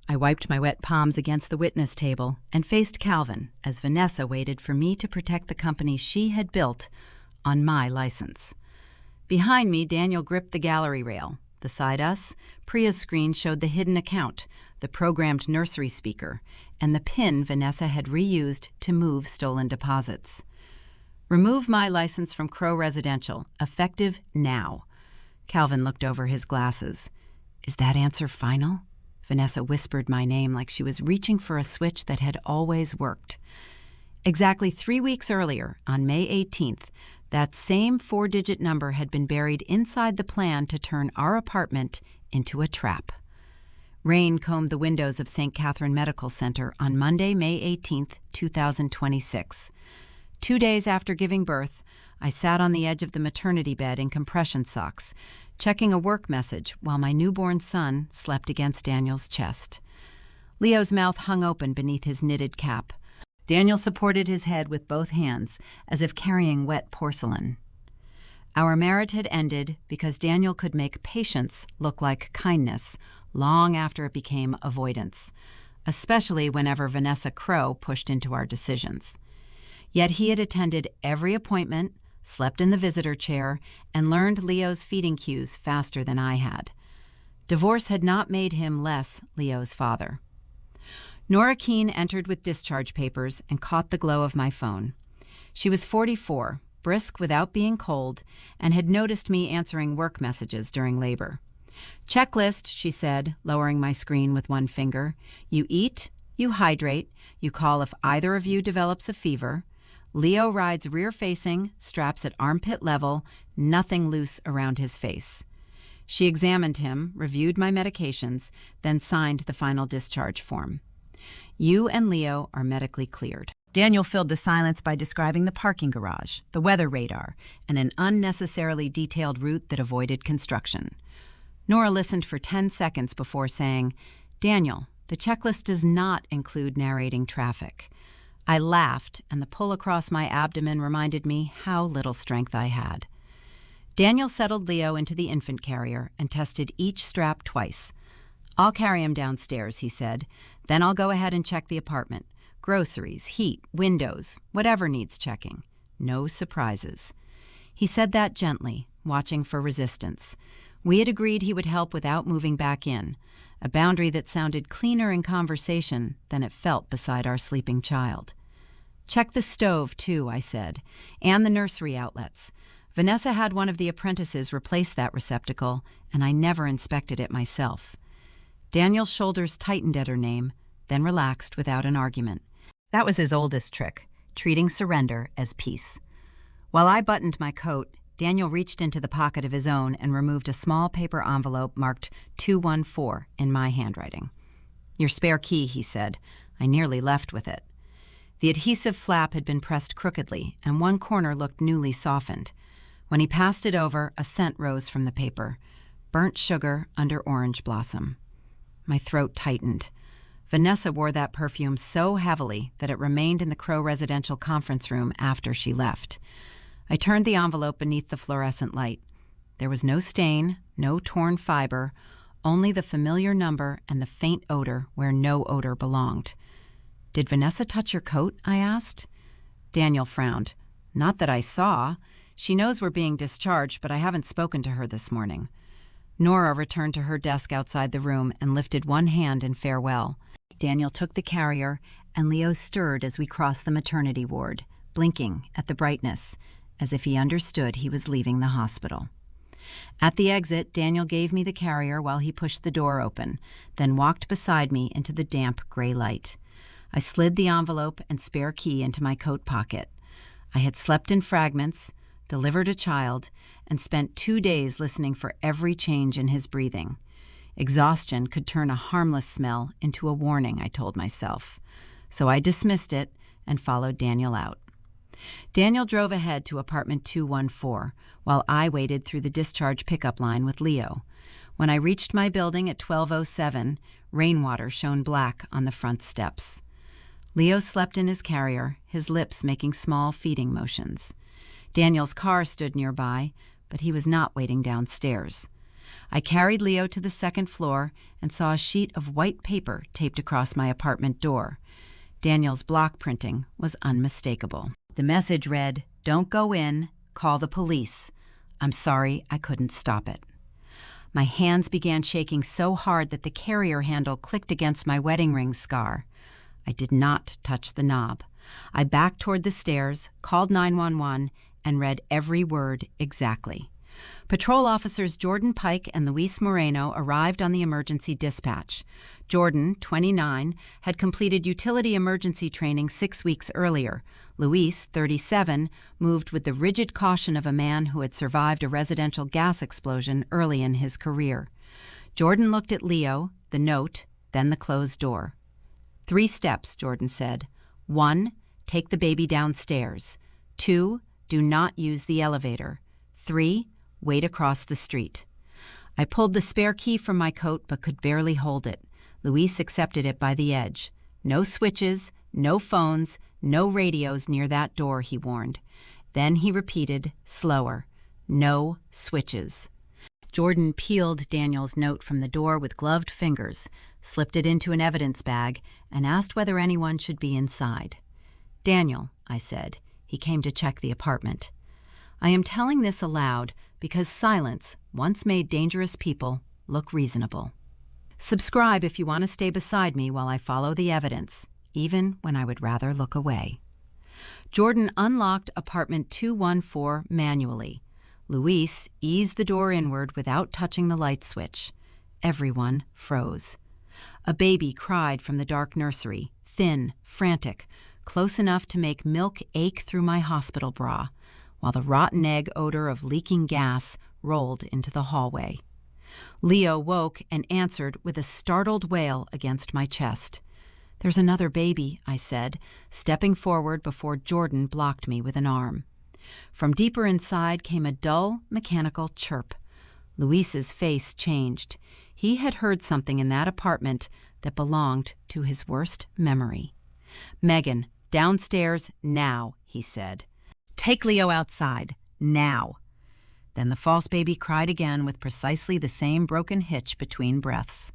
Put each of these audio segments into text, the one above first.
I wiped my wet palms against the witness table and faced Calvin as Vanessa waited for me to protect the company she had built on my license. Behind me, Daniel gripped the gallery rail. Beside us, Priya's screen showed the hidden account, the programmed nursery speaker, and the PIN Vanessa had reused to move stolen deposits. Remove my license from Crow Residential, effective now. Calvin looked over his glasses. Is that answer final? Vanessa whispered my name like she was reaching for a switch that had always worked. Exactly 3 weeks earlier, on May 18th, that same 4-digit number had been buried inside the plan to turn our apartment into a trap. Rain combed the windows of St. Catherine Medical Center on Monday, May 18th, 2026. 2 days after giving birth, I sat on the edge of the maternity bed in compression socks, checking a work message while my newborn son slept against Daniel's chest. Leo's mouth hung open beneath his knitted cap. Daniel supported his head with both hands, as if carrying wet porcelain. Our marriage had ended because Daniel could make patience look like kindness long after it became avoidance, especially whenever Vanessa Crow pushed into our decisions. Yet he had attended every appointment, slept in the visitor chair, and learned Leo's feeding cues faster than I had. Divorce had not made him less Leo's father. Nora Keene entered with discharge papers and caught the glow of my phone. She was 44, brisk without being cold, and had noticed me answering work messages during labor. Checklist, she said, lowering my screen with one finger. You eat, you hydrate, you call if either of you develops a fever. Leo rides rear-facing, straps at armpit level, nothing loose around his face. She examined him, reviewed my medications, then signed the final discharge form. You and Leo are medically cleared. Daniel filled the silence by describing the parking garage, the weather radar, and an unnecessarily detailed route that avoided construction. Nora listened for 10 seconds before saying, Daniel, the checklist does not include narrating traffic. I laughed, and the pull across my abdomen reminded me how little strength I had. Daniel settled Leo into the infant carrier and tested each strap twice. I'll carry him downstairs, he said. Then I'll go ahead and check the apartment. Groceries, heat, windows, whatever needs checking. No surprises. He said that gently, watching for resistance. We had agreed he would help without moving back in, a boundary that sounded cleaner in conversation than it felt beside our sleeping child. Check the stove, too, I said, and the nursery outlets. Vanessa had one of the apprentices replace that receptacle, and I never inspected it myself. Daniel's shoulders tightened at her name, then relaxed without an argument. That was his oldest trick, treating surrender as peace. While I buttoned my coat, Daniel reached into the pocket of his own and removed a small paper envelope marked 214 in my handwriting. Your spare key, he said. I nearly left with it. The adhesive flap had been pressed crookedly, and one corner looked newly softened. When he passed it over, a scent rose from the paper. Burnt sugar under orange blossom. My throat tightened. Vanessa wore that perfume so heavily that it remained in the Crow Residential conference room after she left. I turned the envelope beneath the fluorescent light. There was no stain, no torn fiber, only the familiar number and the faint odor where no odor belonged. Did Vanessa touch your coat? I asked. Daniel frowned. Not that I saw. She knows we're being discharged, but I haven't spoken to her this morning. Nora returned to her desk outside the room and lifted one hand in farewell. Daniel took the carrier, and Leo stirred as we crossed the maternity ward, blinking at the brightness, as if he understood he was leaving the hospital. At the exit, Daniel gave me the carrier while he pushed the door open, then walked beside me into the damp gray light. I slid the envelope and spare key into my coat pocket. I had slept in fragments, delivered a child, and spent 2 days listening for every change in his breathing. Exhaustion could turn a harmless smell into a warning, I told myself. So I dismissed it and followed Daniel out. Daniel drove ahead to apartment 214, while I waited through the discharge pickup line with Leo. When I reached my building at 12:07, rainwater shone black on the front steps. Leo slept in his carrier, his lips making small feeding motions. Daniel's car stood nearby, but he was not waiting downstairs. I carried Leo to the second floor and saw a sheet of white paper taped across my apartment door. Daniel's block printing was unmistakable. The message read, "Don't go in, call the police. I'm sorry I couldn't stop it." My hands began shaking so hard that the carrier handle clicked against my wedding ring scar. I did not touch the knob. I backed toward the stairs, called 911, and read every word exactly. Patrol officers Jordan Pike and Luis Moreno arrived on the emergency dispatch. Jordan, 29, had completed utility emergency training 6 weeks earlier. Luis, 37, moved with the rigid caution of a man who had survived a residential gas explosion early in his career. Jordan looked at Leo, the note, then the closed door. 3 steps, Jordan said. 1, take the baby downstairs. 2, do not use the elevator. 3, wait across the street. I pulled the spare key from my coat but could barely hold it. Luis accepted it by the edge. No switches, no phones, no radios near that door, he warned. Then he repeated, slower, no switches. Jordan peeled Daniel's note from the door with gloved fingers, slipped it into an evidence bag, and asked whether anyone should be inside. "Daniel," I said. He came to check the apartment. I am telling this aloud because silence once made dangerous people look reasonable. Subscribe if you want to stay beside me while I follow the evidence, even when I would rather look away. Jordan unlocked apartment 214 manually. Luis eased the door inward without touching the light switch. Everyone froze. A baby cried from the dark nursery, thin, frantic, close enough to make milk ache through my hospital bra, while the rotten egg odor of leaking gas rolled into the hallway. Leo woke and answered with a startled wail against my chest. "There's another baby," I said, stepping forward before Jordan blocked me with an arm. From deeper inside came a dull, mechanical chirp. Luis's face changed. He had heard something in that apartment that belonged to his worst memory. "Megan, downstairs now," he said. "Take Leo outside, now." Then the false baby cried again with precisely the same broken hitch between breaths.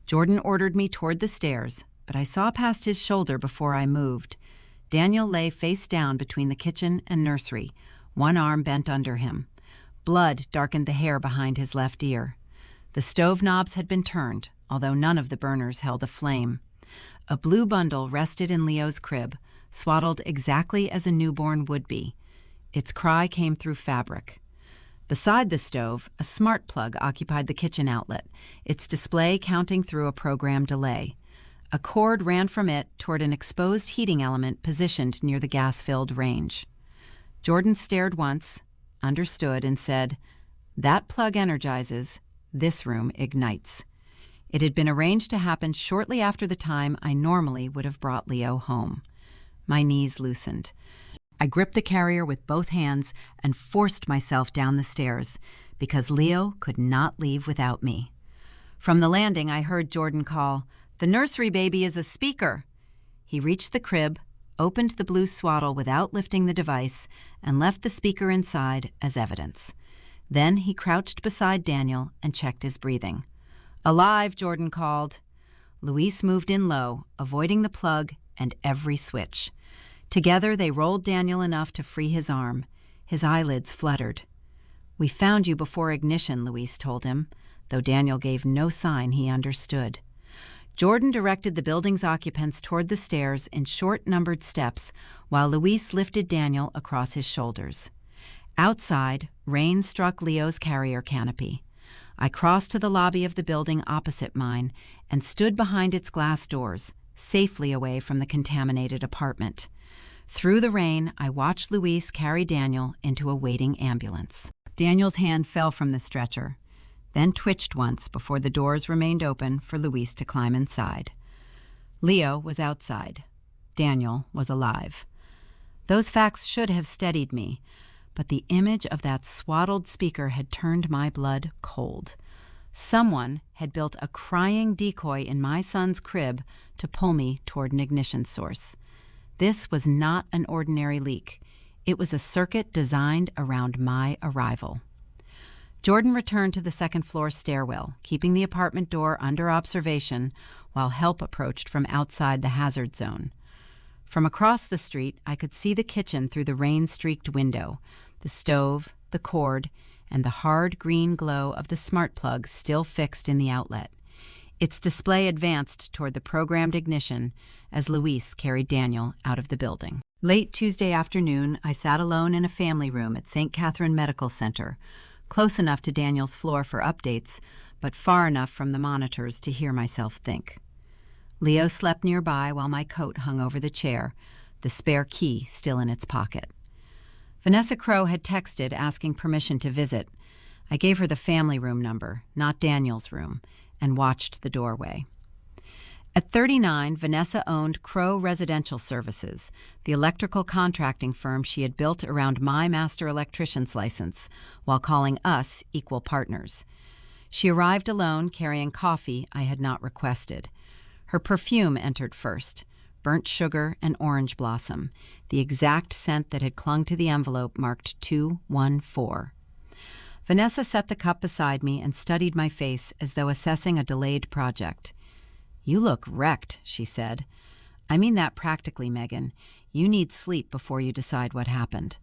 Jordan ordered me toward the stairs, but I saw past his shoulder before I moved. Daniel lay face down between the kitchen and nursery, one arm bent under him. Blood darkened the hair behind his left ear. The stove knobs had been turned, although none of the burners held a flame. A blue bundle rested in Leo's crib, swaddled exactly as a newborn would be. Its cry came through fabric. Beside the stove, a smart plug occupied the kitchen outlet, its display counting through a program delay. A cord ran from it toward an exposed heating element positioned near the gas-filled range. Jordan stared once, understood, and said, "That plug energizes, this room ignites." It had been arranged to happen shortly after the time I normally would have brought Leo home. My knees loosened. I gripped the carrier with both hands and forced myself down the stairs, because Leo could not leave without me. From the landing, I heard Jordan call, "The nursery baby is a speaker." He reached the crib, opened the blue swaddle without lifting the device, and left the speaker inside as evidence. Then he crouched beside Daniel and checked his breathing. "Alive," Jordan called. Luis moved in low, avoiding the plug and every switch. Together, they rolled Daniel enough to free his arm. His eyelids fluttered. "We found you before ignition," Luis told him, though Daniel gave no sign he understood. Jordan directed the building's occupants toward the stairs in short, numbered steps, while Luis lifted Daniel across his shoulders. Outside, rain struck Leo's carrier canopy. I crossed to the lobby of the building opposite mine and stood behind its glass doors, safely away from the contaminated apartment. Through the rain, I watched Luis carry Daniel into a waiting ambulance. Daniel's hand fell from the stretcher, then twitched once before the doors remained open for Luis to climb inside. Leo was outside. Daniel was alive. Those facts should have steadied me, but the image of that swaddled speaker had turned my blood cold. Someone had built a crying decoy in my son's crib to pull me toward an ignition source. This was not an ordinary leak. It was a circuit designed around my arrival. Jordan returned to the second-floor stairwell, keeping the apartment door under observation while help approached from outside the hazard zone. From across the street, I could see the kitchen through the rain-streaked window, the stove, the cord, and the hard green glow of the smart plug still fixed in the outlet. Its display advanced toward the programmed ignition as Luis carried Daniel out of the building. Late Tuesday afternoon, I sat alone in a family room at St. Catherine Medical Center, close enough to Daniel's floor for updates, but far enough from the monitors to hear myself think. Leo slept nearby while my coat hung over the chair, the spare key still in its pocket. Vanessa Crowe had texted asking permission to visit. I gave her the family room number, not Daniel's room, and watched the doorway. At 39, Vanessa owned Crowe Residential Services, the electrical contracting firm she had built around my master electrician's license, while calling us equal partners. She arrived alone, carrying coffee I had not requested. Her perfume entered first, burnt sugar and orange blossom, the exact scent that had clung to the envelope marked 214. Vanessa set the cup beside me and studied my face as though assessing a delayed project. "You look wrecked," she said. "I mean that practically, Megan. You need sleep before you decide what happened."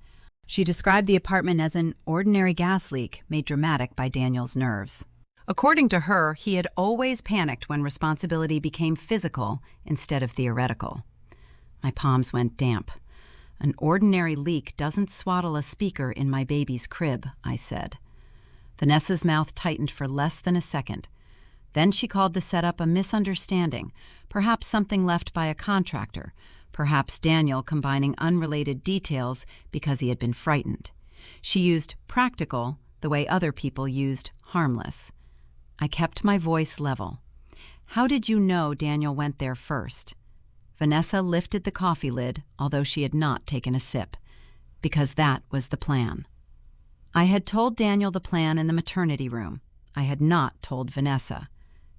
She described the apartment as an ordinary gas leak made dramatic by Daniel's nerves. According to her, he had always panicked when responsibility became physical instead of theoretical. My palms went damp. "An ordinary leak doesn't swaddle a speaker in my baby's crib," I said. Vanessa's mouth tightened for less than a second. Then she called the setup a misunderstanding, perhaps something left by a contractor, perhaps Daniel combining unrelated details because he had been frightened. She used practical the way other people used harmless. I kept my voice level. "How did you know Daniel went there first?" Vanessa lifted the coffee lid, although she had not taken a sip. "Because that was the plan." I had told Daniel the plan in the maternity room. I had not told Vanessa.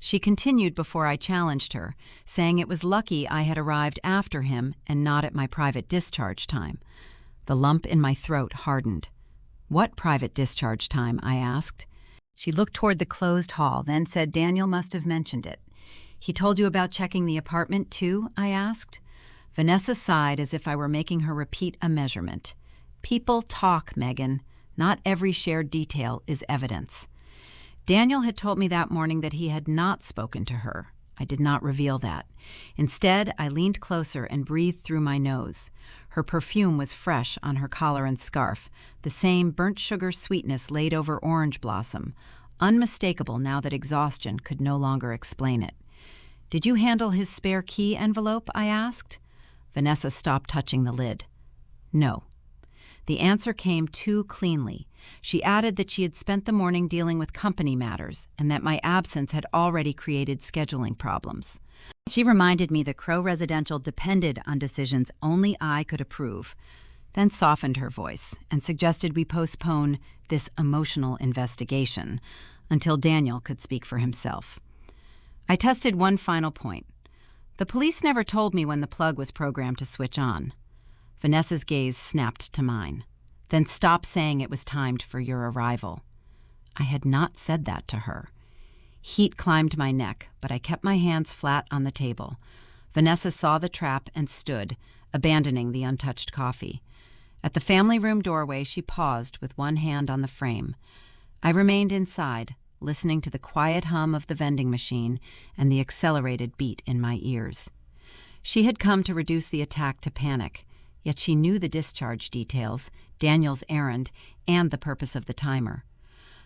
She continued before I challenged her, saying it was lucky I had arrived after him and not at my private discharge time. The lump in my throat hardened. "What private discharge time?" I asked. She looked toward the closed hall, then said Daniel must have mentioned it. "He told you about checking the apartment, too?" I asked. Vanessa sighed as if I were making her repeat a measurement. "People talk, Megan. Not every shared detail is evidence." Daniel had told me that morning that he had not spoken to her. I did not reveal that. Instead, I leaned closer and breathed through my nose. Her perfume was fresh on her collar and scarf, the same burnt sugar sweetness laid over orange blossom, unmistakable now that exhaustion could no longer explain it. "Did you handle his spare key envelope?" I asked. Vanessa stopped touching the lid. "No." The answer came too cleanly. She added that she had spent the morning dealing with company matters and that my absence had already created scheduling problems. She reminded me that Crowe Residential depended on decisions only I could approve, then softened her voice and suggested we postpone this emotional investigation until Daniel could speak for himself. I tested one final point. The police never told me when the plug was programmed to switch on. Vanessa's gaze snapped to mine. "Then stop saying it was timed for your arrival." I had not said that to her. Heat climbed my neck, but I kept my hands flat on the table. Vanessa saw the trap and stood, abandoning the untouched coffee. At the family room doorway, she paused with one hand on the frame. I remained inside, listening to the quiet hum of the vending machine and the accelerated beat in my ears. She had come to reduce the attack to panic, yet she knew the discharge details, Daniel's errand, and the purpose of the timer.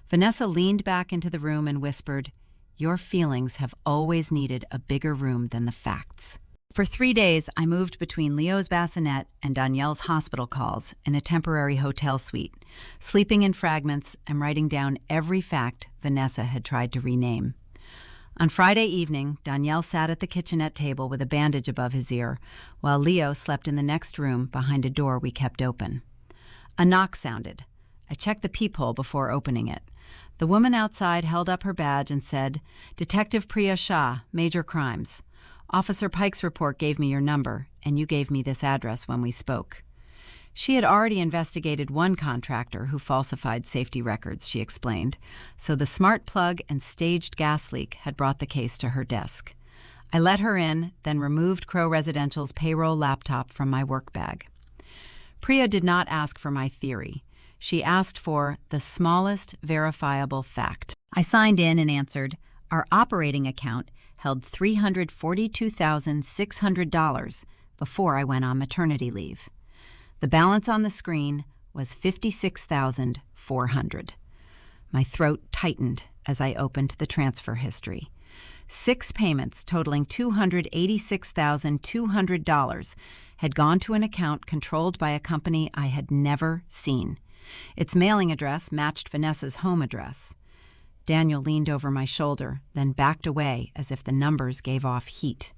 Vanessa leaned back into the room and whispered, "Your feelings have always needed a bigger room than the facts." For 3 days, I moved between Leo's bassinet and Danielle's hospital calls in a temporary hotel suite, sleeping in fragments and writing down every fact Vanessa had tried to rename. On Friday evening, Danielle sat at the kitchenette table with a bandage above his ear, while Leo slept in the next room behind a door we kept open. A knock sounded. I checked the peephole before opening it. The woman outside held up her badge and said, "Detective Priya Shah, Major Crimes. Officer Pike's report gave me your number, and you gave me this address when we spoke." She had already investigated one contractor who falsified safety records, she explained, so the smart plug and staged gas leak had brought the case to her desk. I let her in, then removed Crow Residential's payroll laptop from my work bag. Priya did not ask for my theory. She asked for the smallest verifiable fact. I signed in and answered, our operating account held $342,600 before I went on maternity leave. The balance on the screen was $56,400. My throat tightened as I opened the transfer history. 6 payments totaling $286,200 had gone to an account controlled by a company I had never seen. Its mailing address matched Vanessa's home address. Daniel leaned over my shoulder, then backed away as if the numbers gave off heat.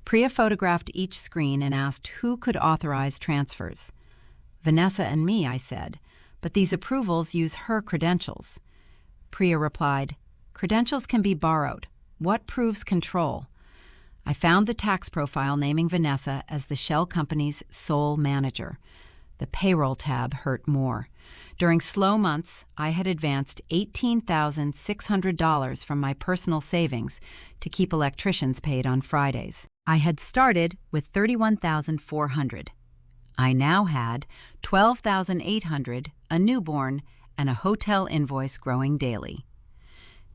Priya photographed each screen and asked who could authorize transfers. Vanessa and me, I said, but these approvals use her credentials. Priya replied, credentials can be borrowed. What proves control? I found the tax profile naming Vanessa as the shell company's sole manager. The payroll tab hurt more. During slow months, I had advanced $18,600 from my personal savings to keep electricians paid on Fridays. I had started with $31,400. I now had $12,800, a newborn, and a hotel invoice growing daily.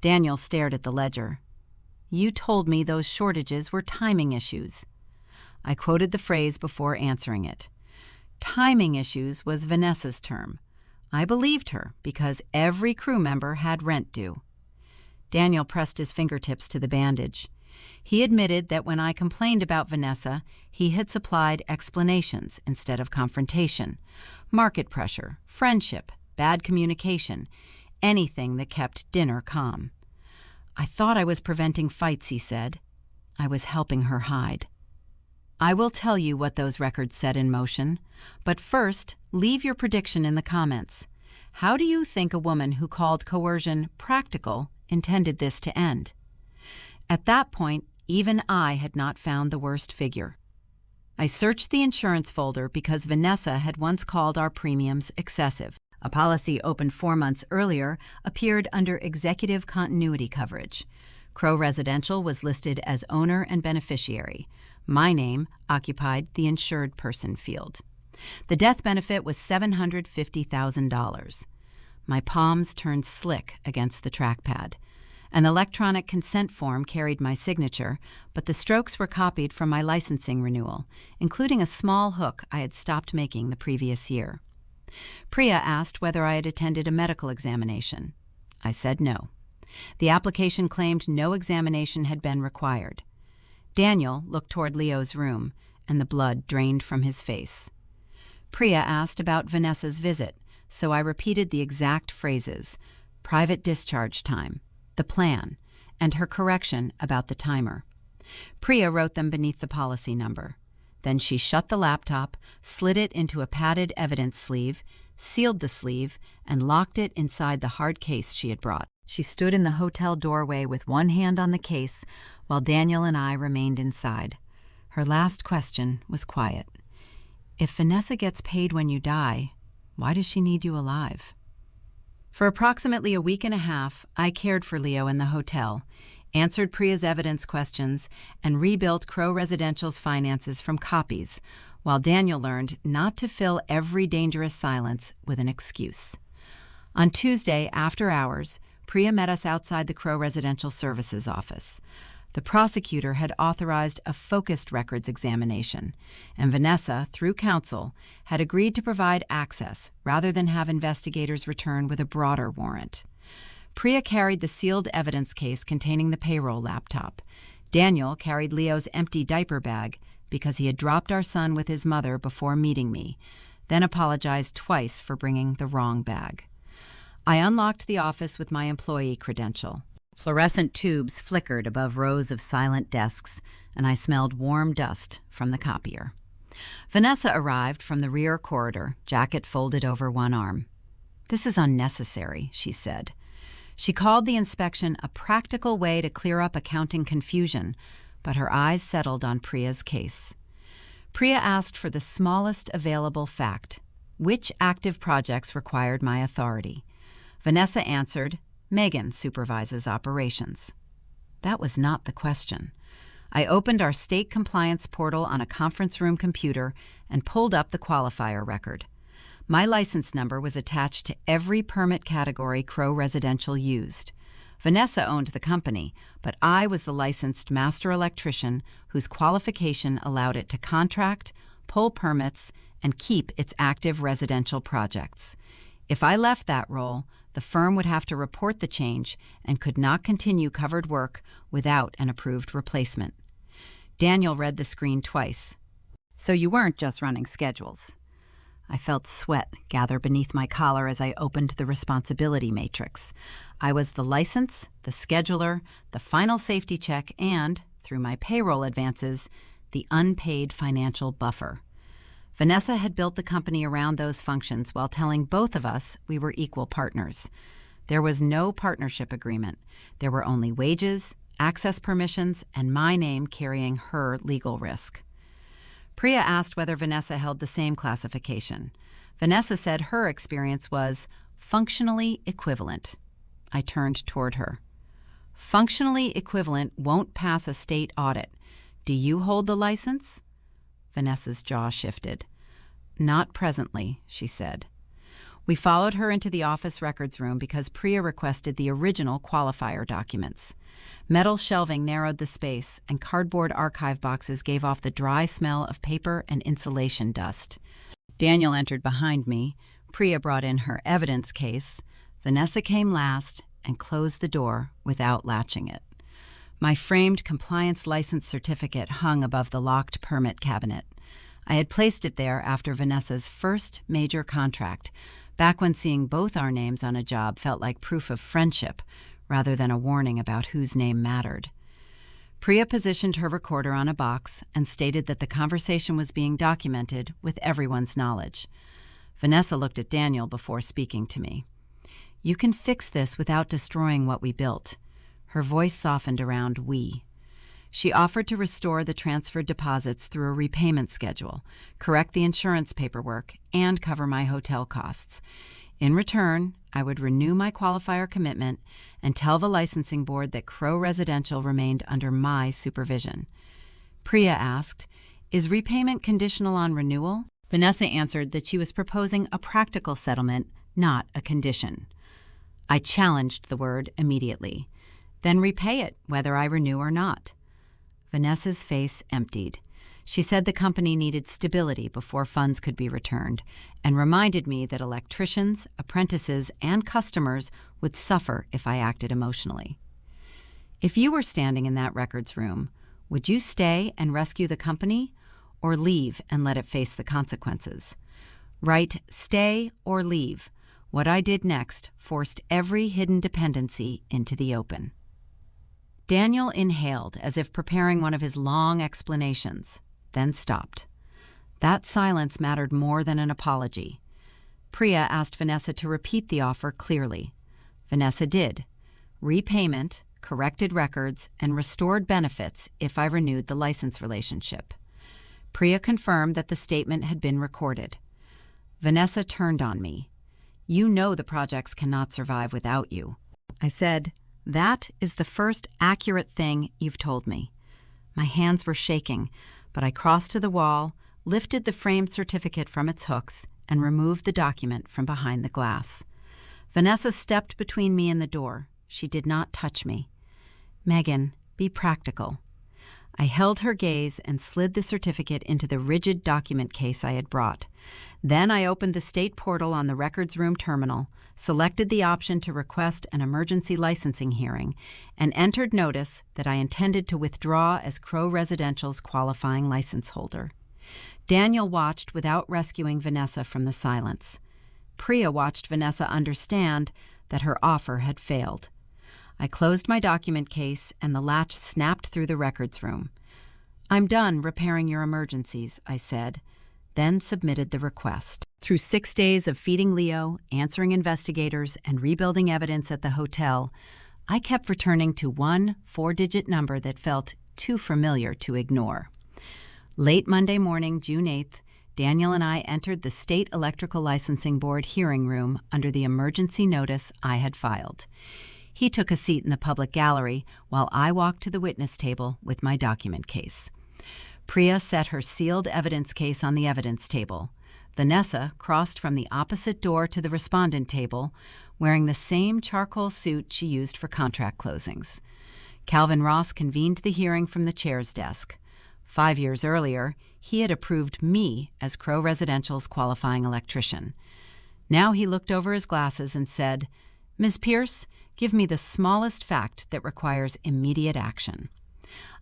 Daniel stared at the ledger. You told me those shortages were timing issues. I quoted the phrase before answering it. Timing issues was Vanessa's term. I believed her because every crew member had rent due. Daniel pressed his fingertips to the bandage. He admitted that when I complained about Vanessa, he had supplied explanations instead of confrontation. Market pressure, friendship, bad communication, anything that kept dinner calm. I thought I was preventing fights, he said. I was helping her hide. I will tell you what those records set in motion, but first, leave your prediction in the comments. How do you think a woman who called coercion practical intended this to end? At that point, even I had not found the worst figure. I searched the insurance folder because Vanessa had once called our premiums excessive. A policy opened 4 months earlier appeared under executive continuity coverage. Crow Residential was listed as owner and beneficiary. My name occupied the insured person field. The death benefit was $750,000. My palms turned slick against the trackpad. An electronic consent form carried my signature, but the strokes were copied from my licensing renewal, including a small hook I had stopped making the previous year. Priya asked whether I had attended a medical examination. I said no. The application claimed no examination had been required. Daniel looked toward Leo's room, and the blood drained from his face. Priya asked about Vanessa's visit, so I repeated the exact phrases: private discharge time, the plan, and her correction about the timer. Priya wrote them beneath the policy number. Then she shut the laptop, slid it into a padded evidence sleeve, sealed the sleeve, and locked it inside the hard case she had brought. She stood in the hotel doorway with one hand on the case while Daniel and I remained inside. Her last question was quiet. If Vanessa gets paid when you die, why does she need you alive? For approximately a week and a half, I cared for Leo in the hotel, answered Priya's evidence questions, and rebuilt Crow Residential's finances from copies, while Daniel learned not to fill every dangerous silence with an excuse. On Tuesday, after hours, Priya met us outside the Crow Residential Services office. The prosecutor had authorized a focused records examination, and Vanessa, through counsel, had agreed to provide access rather than have investigators return with a broader warrant. Priya carried the sealed evidence case containing the payroll laptop. Daniel carried Leo's empty diaper bag because he had dropped our son with his mother before meeting me, then apologized twice for bringing the wrong bag. I unlocked the office with my employee credential. Fluorescent tubes flickered above rows of silent desks, and I smelled warm dust from the copier. Vanessa arrived from the rear corridor, jacket folded over one arm. "This is unnecessary," she said. She called the inspection a practical way to clear up accounting confusion, but her eyes settled on Priya's case. Priya asked for the smallest available fact, which active projects required my authority. Vanessa answered, Megan supervises operations. That was not the question. I opened our state compliance portal on a conference room computer and pulled up the qualifier record. My license number was attached to every permit category Crow Residential used. Vanessa owned the company, but I was the licensed master electrician whose qualification allowed it to contract, pull permits, and keep its active residential projects. If I left that role, the firm would have to report the change and could not continue covered work without an approved replacement. Daniel read the screen twice. So you weren't just running schedules. I felt sweat gather beneath my collar as I opened the responsibility matrix. I was the license, the scheduler, the final safety check, and, through my payroll advances, the unpaid financial buffer. Vanessa had built the company around those functions while telling both of us we were equal partners. There was no partnership agreement. There were only wages, access permissions, and my name carrying her legal risk. Priya asked whether Vanessa held the same classification. Vanessa said her experience was functionally equivalent. I turned toward her. Functionally equivalent won't pass a state audit. Do you hold the license? Vanessa's jaw shifted. Not presently, she said. We followed her into the office records room because Priya requested the original qualifier documents. Metal shelving narrowed the space, and cardboard archive boxes gave off the dry smell of paper and insulation dust. Daniel entered behind me. Priya brought in her evidence case. Vanessa came last and closed the door without latching it. My framed compliance license certificate hung above the locked permit cabinet. I had placed it there after Vanessa's first major contract, back when seeing both our names on a job felt like proof of friendship rather than a warning about whose name mattered. Priya positioned her recorder on a box and stated that the conversation was being documented with everyone's knowledge. Vanessa looked at Daniel before speaking to me. You can fix this without destroying what we built. Her voice softened around we. She offered to restore the transferred deposits through a repayment schedule, correct the insurance paperwork, and cover my hotel costs. In return, I would renew my qualifier commitment and tell the licensing board that Crow Residential remained under my supervision. Priya asked, "Is repayment conditional on renewal?" Vanessa answered that she was proposing a practical settlement, not a condition. I challenged the word immediately. Then repay it, whether I renew or not. Vanessa's face emptied. She said the company needed stability before funds could be returned, and reminded me that electricians, apprentices, and customers would suffer if I acted emotionally. If you were standing in that records room, would you stay and rescue the company, or leave and let it face the consequences? Write stay or leave. What I did next forced every hidden dependency into the open. Daniel inhaled as if preparing one of his long explanations, then stopped. That silence mattered more than an apology. Priya asked Vanessa to repeat the offer clearly. Vanessa did. Repayment, corrected records, and restored benefits if I renewed the license relationship. Priya confirmed that the statement had been recorded. Vanessa turned on me. You know the projects cannot survive without you. I said, that is the first accurate thing you've told me. My hands were shaking, but I crossed to the wall, lifted the framed certificate from its hooks, and removed the document from behind the glass. Vanessa stepped between me and the door. She did not touch me. Megan, be practical. I held her gaze and slid the certificate into the rigid document case I had brought. Then I opened the state portal on the records room terminal, selected the option to request an emergency licensing hearing, and entered notice that I intended to withdraw as Crow Residential's qualifying license holder. Daniel watched without rescuing Vanessa from the silence. Priya watched Vanessa understand that her offer had failed. I closed my document case and the latch snapped through the records room. I'm done repairing your emergencies, I said, then submitted the request. Through 6 days of feeding Leo, answering investigators, and rebuilding evidence at the hotel, I kept returning to one 4-digit number that felt too familiar to ignore. Late Monday morning, June 8th, Daniel and I entered the State Electrical Licensing Board hearing room under the emergency notice I had filed. He took a seat in the public gallery while I walked to the witness table with my document case. Priya set her sealed evidence case on the evidence table. Vanessa crossed from the opposite door to the respondent table, wearing the same charcoal suit she used for contract closings. Calvin Ross convened the hearing from the chair's desk. 5 years earlier, he had approved me as Crow Residential's qualifying electrician. Now he looked over his glasses and said, "Ms. Pierce, give me the smallest fact that requires immediate action."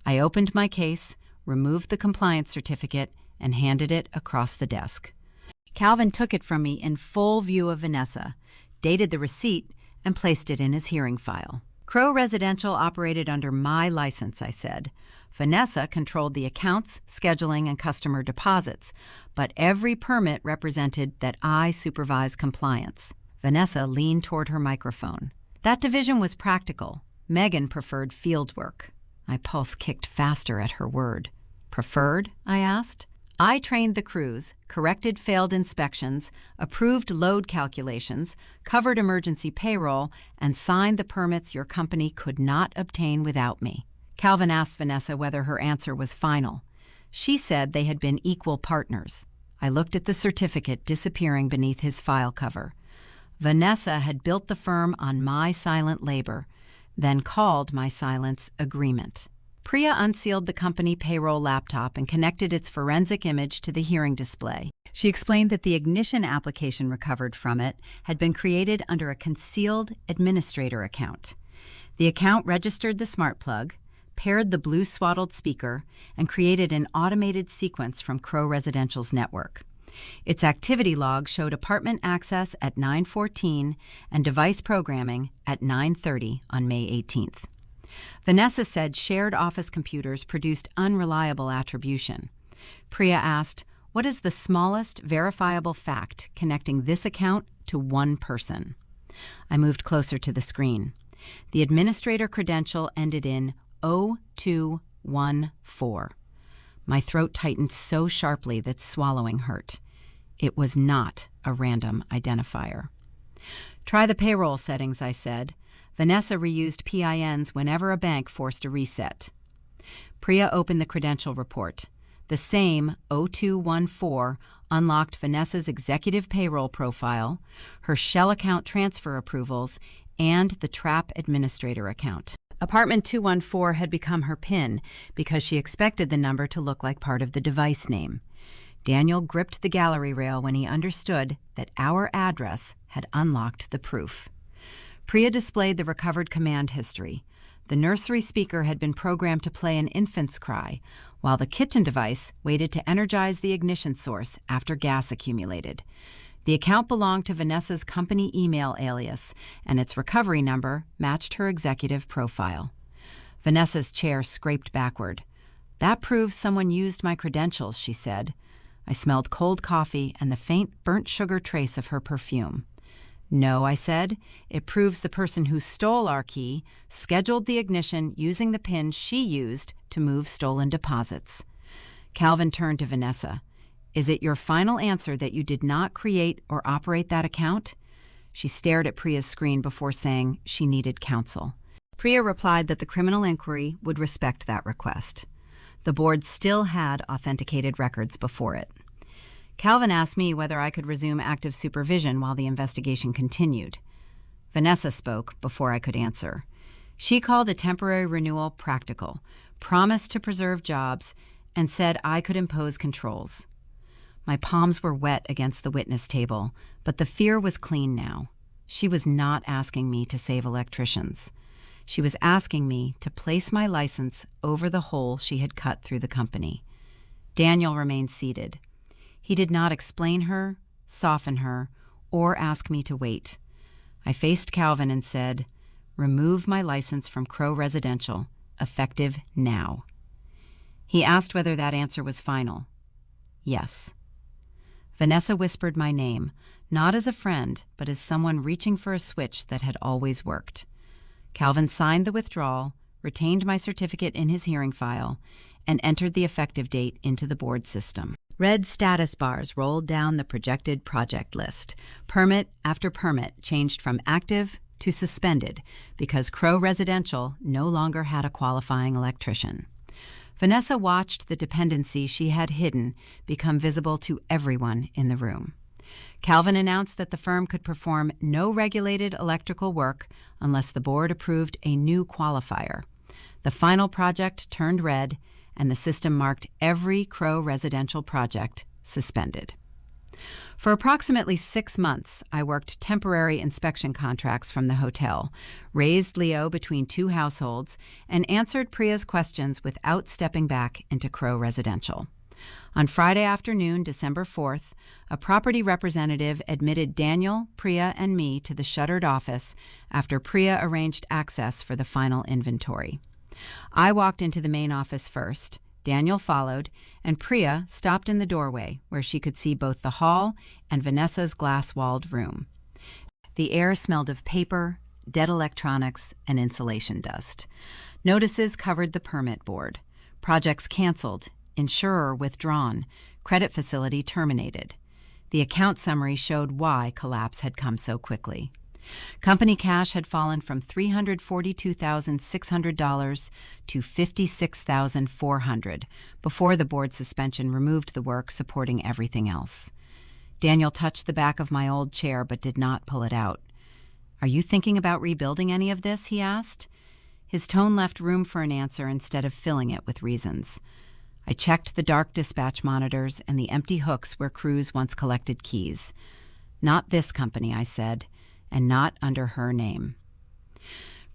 I opened my case, removed the compliance certificate, and handed it across the desk. Calvin took it from me in full view of Vanessa, dated the receipt, and placed it in his hearing file. Crow Residential operated under my license, I said. Vanessa controlled the accounts, scheduling, and customer deposits, but every permit represented that I supervised compliance. Vanessa leaned toward her microphone. That division was practical. Megan preferred field work. My pulse kicked faster at her word. Preferred? I asked. I trained the crews, corrected failed inspections, approved load calculations, covered emergency payroll, and signed the permits your company could not obtain without me. Calvin asked Vanessa whether her answer was final. She said they had been equal partners. I looked at the certificate disappearing beneath his file cover. Vanessa had built the firm on my silent labor, then called my silence agreement. Priya unsealed the company payroll laptop and connected its forensic image to the hearing display. She explained that the ignition application recovered from it had been created under a concealed administrator account. The account registered the smart plug, paired the blue swaddled speaker, and created an automated sequence from Crow Residential's network. Its activity log showed apartment access at 9:14 and device programming at 9:30 on May 18th. Vanessa said shared office computers produced unreliable attribution. Priya asked, "What is the smallest verifiable fact connecting this account to one person?" I moved closer to the screen. The administrator credential ended in 0214. My throat tightened so sharply that swallowing hurt. It was not a random identifier. "Try the payroll settings," I said. Vanessa reused PINs whenever a bank forced a reset. Priya opened the credential report. The same 0214 unlocked Vanessa's executive payroll profile, her shell account transfer approvals, and the TRAP administrator account. Apartment 214 had become her PIN because she expected the number to look like part of the device name. Daniel gripped the gallery rail when he understood that our address had unlocked the proof. Priya displayed the recovered command history. The nursery speaker had been programmed to play an infant's cry, while the kitchen device waited to energize the ignition source after gas accumulated. The account belonged to Vanessa's company email alias, and its recovery number matched her executive profile. Vanessa's chair scraped backward. "That proves someone used my credentials," she said. I smelled cold coffee and the faint burnt sugar trace of her perfume. "No," I said. "It proves the person who stole our key scheduled the ignition using the PIN she used to move stolen deposits." Calvin turned to Vanessa. "Is it your final answer that you did not create or operate that account?" She stared at Priya's screen before saying she needed counsel. Priya replied that the criminal inquiry would respect that request. The board still had authenticated records before it. Calvin asked me whether I could resume active supervision while the investigation continued. Vanessa spoke before I could answer. She called the temporary renewal practical, promised to preserve jobs, and said I could impose controls. My palms were wet against the witness table, but the fear was clean now. She was not asking me to save electricians. She was asking me to place my license over the hole she had cut through the company. Daniel remained seated. He did not explain her, soften her, or ask me to wait. I faced Calvin and said, "Remove my license from Crow Residential, effective now." He asked whether that answer was final. Yes. Vanessa whispered my name, not as a friend, but as someone reaching for a switch that had always worked. Calvin signed the withdrawal, retained my certificate in his hearing file, and entered the effective date into the board system. Red status bars rolled down the projected project list. Permit after permit changed from active to suspended because Crow Residential no longer had a qualifying electrician. Vanessa watched the dependency she had hidden become visible to everyone in the room. Calvin announced that the firm could perform no regulated electrical work unless the board approved a new qualifier. The final project turned red, and the system marked every Crow Residential project suspended. For approximately 6 months, I worked temporary inspection contracts from the hotel, raised Leo between 2 households, and answered Priya's questions without stepping back into Crow Residential. On Friday afternoon, December 4th, a property representative admitted Daniel, Priya, and me to the shuttered office after Priya arranged access for the final inventory. I walked into the main office first, Daniel followed, and Priya stopped in the doorway where she could see both the hall and Vanessa's glass-walled room. The air smelled of paper, dead electronics, and insulation dust. Notices covered the permit board. Projects canceled, insurer withdrawn, credit facility terminated. The account summary showed why collapse had come so quickly. Company cash had fallen from $342,600 to $56,400 before the board suspension removed the work supporting everything else. Daniel touched the back of my old chair but did not pull it out. "Are you thinking about rebuilding any of this?" he asked. His tone left room for an answer instead of filling it with reasons. I checked the dark dispatch monitors and the empty hooks where crews once collected keys. "Not this company," I said, "and not under her name."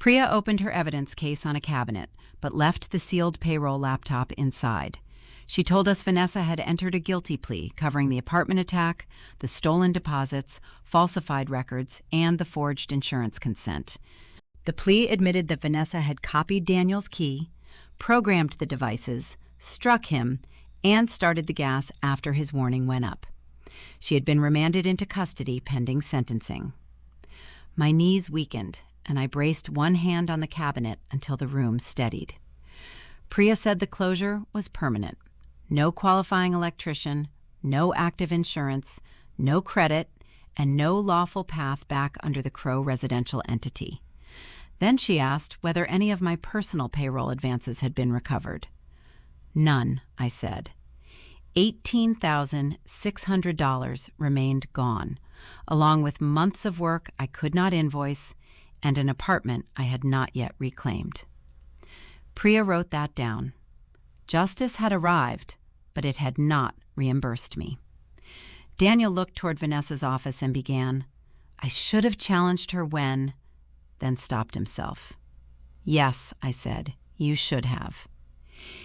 Priya opened her evidence case on a cabinet, but left the sealed payroll laptop inside. She told us Vanessa had entered a guilty plea covering the apartment attack, the stolen deposits, falsified records, and the forged insurance consent. The plea admitted that Vanessa had copied Daniel's key, programmed the devices, struck him, and started the gas after his warning went up. She had been remanded into custody pending sentencing. My knees weakened, and I braced one hand on the cabinet until the room steadied. Priya said the closure was permanent. No qualifying electrician, no active insurance, no credit, and no lawful path back under the Crow Residential entity. Then she asked whether any of my personal payroll advances had been recovered. "None," I said. $18,600 remained gone, along with months of work I could not invoice and an apartment I had not yet reclaimed. Priya wrote that down. Justice had arrived, but it had not reimbursed me. Daniel looked toward Vanessa's office and began, "I should have challenged her when," then stopped himself. "Yes," I said, "you should have."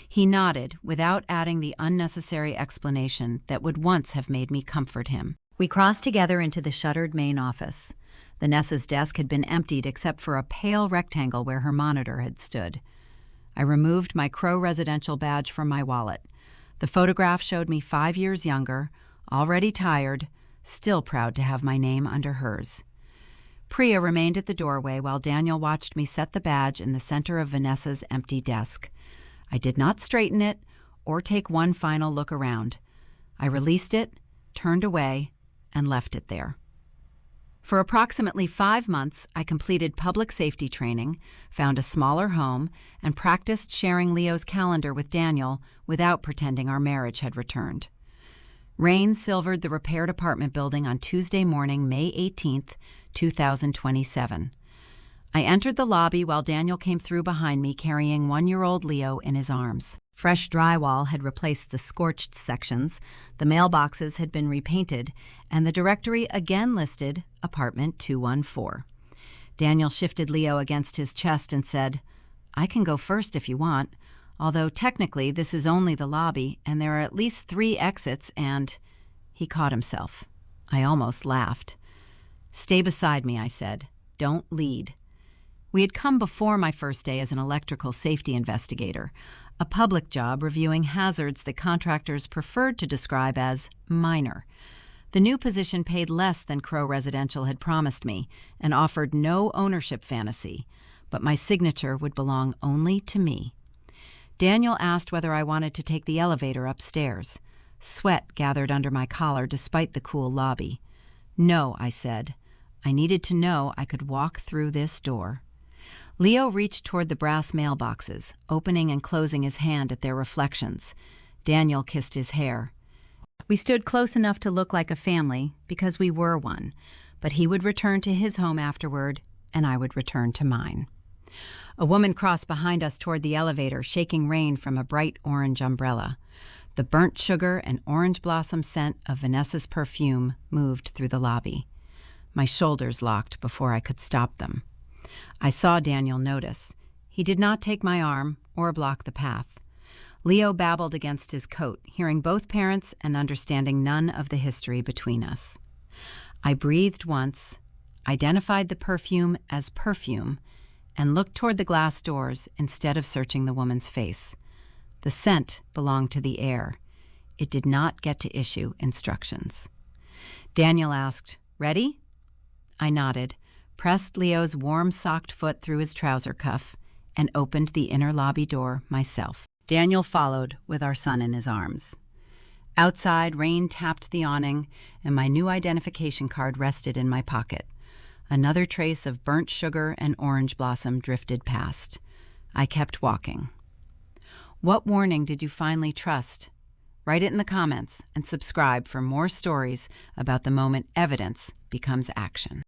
He nodded without adding the unnecessary explanation that would once have made me comfort him. We crossed together into the shuttered main office. Vanessa's desk had been emptied except for a pale rectangle where her monitor had stood. I removed my Crow Residential badge from my wallet. The photograph showed me 5 years younger, already tired, still proud to have my name under hers. Priya remained at the doorway while Daniel watched me set the badge in the center of Vanessa's empty desk. I did not straighten it or take one final look around. I released it, turned away, and left it there. For approximately 5 months, I completed public safety training, found a smaller home, and practiced sharing Leo's calendar with Daniel without pretending our marriage had returned. Rain silvered the repaired apartment building on Tuesday morning, May 18th, 2027. I entered the lobby while Daniel came through behind me carrying 1-year-old Leo in his arms. Fresh drywall had replaced the scorched sections, the mailboxes had been repainted, and the directory again listed apartment 214. Daniel shifted Leo against his chest and said, "I can go first if you want, although technically this is only the lobby and there are at least 3 exits and—" He caught himself. I almost laughed. "Stay beside me," I said. "Don't lead." We had come before my first day as an electrical safety investigator, a public job reviewing hazards that contractors preferred to describe as minor. The new position paid less than Crow Residential had promised me and offered no ownership fantasy, but my signature would belong only to me. Daniel asked whether I wanted to take the elevator upstairs. Sweat gathered under my collar despite the cool lobby. No, I said. I needed to know I could walk through this door. Leo reached toward the brass mailboxes, opening and closing his hand at their reflections. Daniel kissed his hair. We stood close enough to look like a family, because we were one, but he would return to his home afterward, and I would return to mine. A woman crossed behind us toward the elevator, shaking rain from a bright orange umbrella. The burnt sugar and orange blossom scent of Vanessa's perfume moved through the lobby. My shoulders locked before I could stop them. I saw Daniel notice. He did not take my arm or block the path. Leo babbled against his coat, hearing both parents and understanding none of the history between us. I breathed once, identified the perfume as perfume, and looked toward the glass doors instead of searching the woman's face. The scent belonged to the air. It did not get to issue instructions. Daniel asked, "Ready?" I nodded, pressed Leo's warm-socked foot through his trouser cuff, and opened the inner lobby door myself. Daniel followed with our son in his arms. Outside, rain tapped the awning, and my new identification card rested in my pocket. Another trace of burnt sugar and orange blossom drifted past. I kept walking. What warning did you finally trust? Write it in the comments and subscribe for more stories about the moment evidence becomes action.